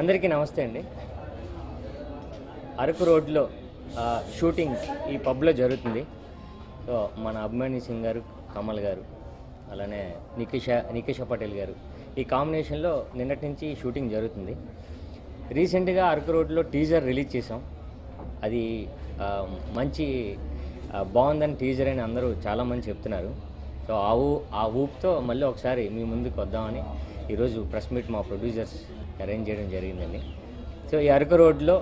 అందరికీ నమస్తే అండి. అరకు రోడ్లో షూటింగ్ ఈ పబ్లో జరుగుతుంది. సో మన అభిమాని సింగ్ గారు, కమల్ గారు, అలానే నికేషా పటేల్ గారు ఈ కాంబినేషన్లో నిన్నటి నుంచి షూటింగ్ జరుగుతుంది. రీసెంట్గా అరకు రోడ్లో టీజర్ రిలీజ్ చేసాం. అది మంచి బాగుందని టీజర్ అని అందరూ చాలామంది చెప్తున్నారు. సో ఆ ఊపుతో మళ్ళీ ఒకసారి మీ ముందుకు వద్దామని ఈరోజు ప్రెస్ మీట్ మా ప్రొడ్యూసర్స్ అరేంజ్ చేయడం జరిగిందండి. సో ఈ అరకు రోడ్లో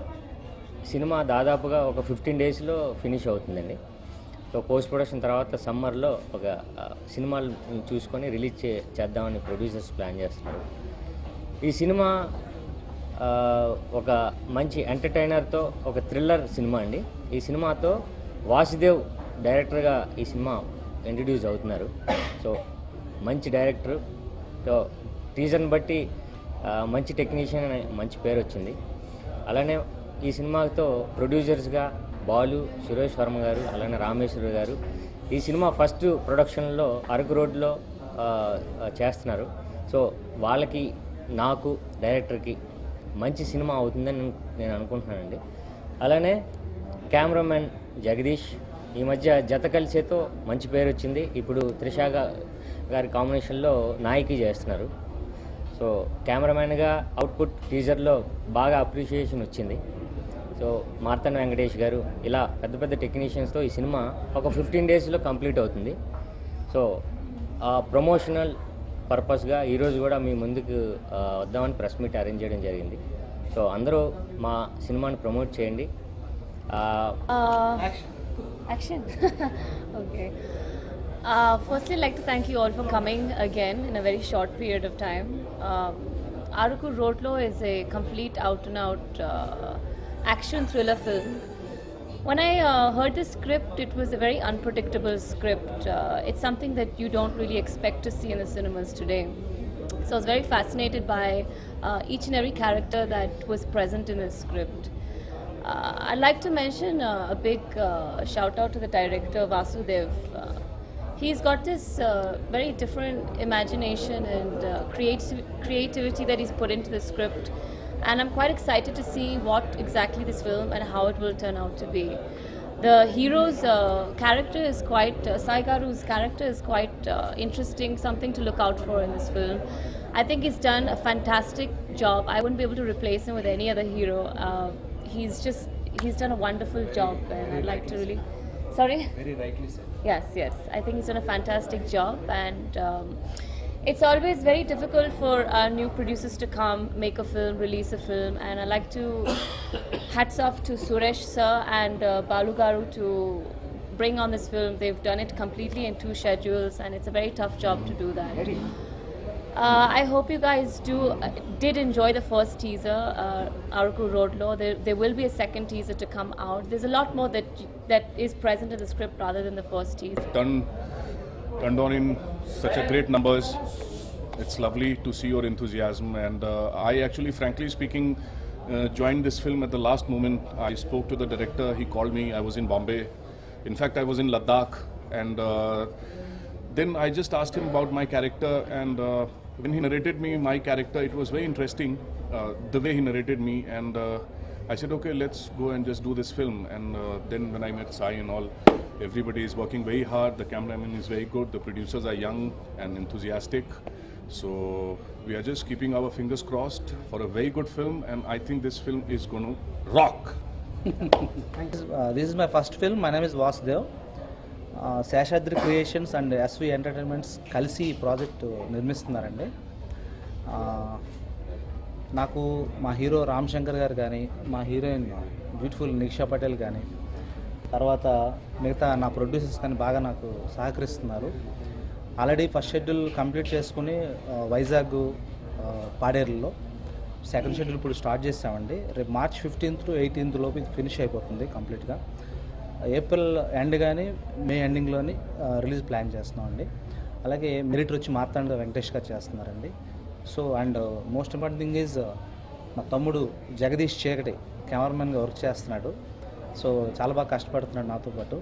సినిమా దాదాపుగా ఒక 15 డేస్లో ఫినిష్ అవుతుందండి. సో పోస్ట్ ప్రొడక్షన్ తర్వాత సమ్మర్లో ఒక సినిమాలు చూసుకొని రిలీజ్ చేద్దామని ప్రొడ్యూసర్స్ ప్లాన్ చేస్తున్నారు. ఈ సినిమా ఒక మంచి ఎంటర్టైనర్తో ఒక థ్రిల్లర్ సినిమా అండి. ఈ సినిమాతో వాసుదేవ్ డైరెక్టర్గా ఈ సినిమా ఇంట్రడ్యూస్ అవుతున్నారు. సో మంచి డైరెక్టర్. సో టీజర్ని బట్టి మంచి టెక్నీషియన్ అనే మంచి పేరు వచ్చింది. అలానే ఈ సినిమాతో ప్రొడ్యూసర్స్గా బాలు, సురేష్ వర్మ గారు, అలానే రామేశ్వర్ గారు ఈ సినిమా ఫస్ట్ ప్రొడక్షన్లో అరకు రోడ్లో చేస్తున్నారు. సో వాళ్ళకి, నాకు, డైరెక్టర్కి మంచి సినిమా అవుతుందని నేను అనుకుంటున్నానండి. అలానే కెమెరామెన్ జగదీష్ ఈ మధ్య జత కలిసేతో మంచి పేరు వచ్చింది. ఇప్పుడు త్రిష గారి కాంబినేషన్లో నాయకి చేస్తున్నారు. సో కెమెరామెన్గా అవుట్పుట్ టీజర్లో బాగా అప్రిషియేషన్ వచ్చింది. సో మార్తన్ వెంకటేష్ గారు ఇలా పెద్ద పెద్ద టెక్నీషియన్స్తో ఈ సినిమా ఒక 15 డేస్లో కంప్లీట్ అవుతుంది. సో ఆ ప్రమోషనల్ పర్పస్గా ఈరోజు కూడా మీ ముందుకు వద్దామని ప్రెస్ మీట్ అరేంజ్ చేయడం జరిగింది. సో అందరూ మా సినిమాని ప్రమోట్ చేయండి. Action. Okay. Firstly, I'd like to thank you all for coming again in a very short period of time. Aruku Roadlo is a complete out-and-out action thriller film. When I heard the script, it was a very unpredictable script. It's something that you don't really expect to see in the cinemas today. So I was very fascinated by each and every character that was present in the script. I'd like to mention a big shout out to the director Vasudev. He's got this very different imagination and creativity that he's put into the script, and I'm quite excited to see what exactly this film and how it will turn out to be. The hero's character is quite, Sai Garu's character is quite interesting, something to look out for in this film. I think he's done a fantastic job. I wouldn't be able to replace him with any other hero. He's done a wonderful job, and I'd like to really... Sorry? Very rightly said. Yes. I think he's done a fantastic job, and it's always very difficult for new producers to come, make a film, release a film, and I'd like to hats off to Suresh sir and Balu Garu to bring on this film. They've done it completely in 2 schedules, and it's a very tough job to do that. I hope you guys did enjoy the first teaser, Aruku Roadlo. There will be a second teaser to come out. There's a lot more that is present in the script rather than the first teaser. Turned on in such a great numbers. It's lovely to see your enthusiasm, and I actually, frankly speaking, joined this film at the last moment. I spoke to the director. He called me. I was in Bombay. In fact, I was in Ladakh, and then I just asked him about my character, and when he narrated me my character, it was very interesting the way he narrated me, and I said, okay, let's go and just do this film. And then when I met Sai and all, everybody is working very hard. The cameraman is very good. The producers are young and enthusiastic. So we are just keeping our fingers crossed for a very good film, and I think this film is going to rock. This is my first film. My name is Vasudev. Seshadri creations and SV entertainments కలిసి ఈ project నిర్మిస్తున్నారండి. నాకు మా hero Ram Shankar గారు కానీ, మా heroine beautiful నిక్షా Patel కానీ, తర్వాత మిగతా నా ప్రొడ్యూసర్స్ కానీ బాగా నాకు సహకరిస్తున్నారు. ఆల్రెడీ ఫస్ట్ షెడ్యూల్ కంప్లీట్ చేసుకుని వైజాగ్, పాడేరులో సెకండ్ షెడ్యూల్ ఇప్పుడు స్టార్ట్ చేసామండి. రేపు March 15th to 18th లోపు ఇది ఫినిష్ అయిపోతుంది కంప్లీట్గా. ఏప్రిల్ ఎండ్ కానీ మే ఎండింగ్లోని రిలీజ్ ప్లాన్ చేస్తున్నామండి. అలాగే మెరిట్ వచ్చి మార్తాండ వెంకటేష్ గారు చేస్తున్నారండి. So and most important thing is మా తమ్ముడు జగదీష్ చీకటి కెమెరామెన్గా వర్క్ చేస్తున్నాడు. సో చాలా బాగా కష్టపడుతున్నాడు నాతో పాటు.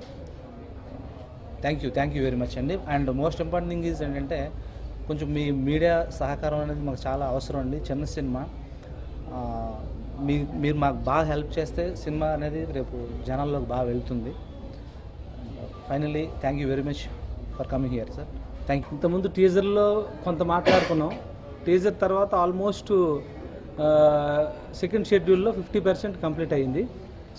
థ్యాంక్ యూ వెరీ మచ్ అండి. And most important thing is ఏంటంటే కొంచెం మీ మీడియా సహకారం అనేది మాకు చాలా అవసరం అండి. చిన్న సినిమా మీరు మాకు బాగా హెల్ప్ చేస్తే సినిమా అనేది రేపు జనాల్లోకి బాగా వెళ్తుంది. Finally thank you very much for coming here sir. Thank you. ఇంతకుముందు టీజర్లో కొంత మాట్లాడుకున్నాం. టీజర్ తర్వాత ఆల్మోస్ట్ సెకండ్ షెడ్యూల్లో 50% కంప్లీట్ అయ్యింది.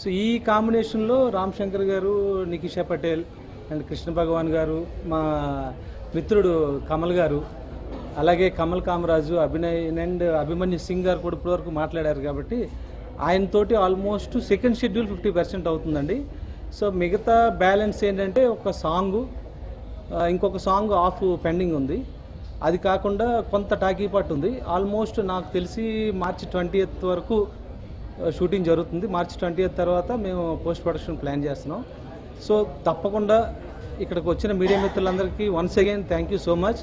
సో ఈ కాంబినేషన్లో రామ్ శంకర్ గారు, నికిషా పటేల్ అండ్ కృష్ణ భగవాన్ గారు, మా మిత్రుడు కమల్ గారు, అలాగే కమల్ కామరాజు, అభినయ్ అండ్ అభిమన్యు సింగ్ గారు కూడా ఇప్పటివరకు మాట్లాడారు కాబట్టి ఆయనతోటి ఆల్మోస్ట్ సెకండ్ షెడ్యూల్ 50% అవుతుందండి. సో మిగతా బ్యాలెన్స్ ఏంటంటే ఒక సాంగు, ఇంకొక సాంగ్ ఆఫ్ పెండింగ్ ఉంది. అది కాకుండా కొంత టాకీ పార్ట్ ఉంది. ఆల్మోస్ట్ నాకు తెలిసి మార్చి 20th వరకు షూటింగ్ జరుగుతుంది. మార్చి 20th తర్వాత మేము పోస్ట్ ప్రొడక్షన్ ప్లాన్ చేస్తున్నాం. సో తప్పకుండా ఇక్కడికి వచ్చిన మీడియా మిత్రులందరికీ once again thank you so much.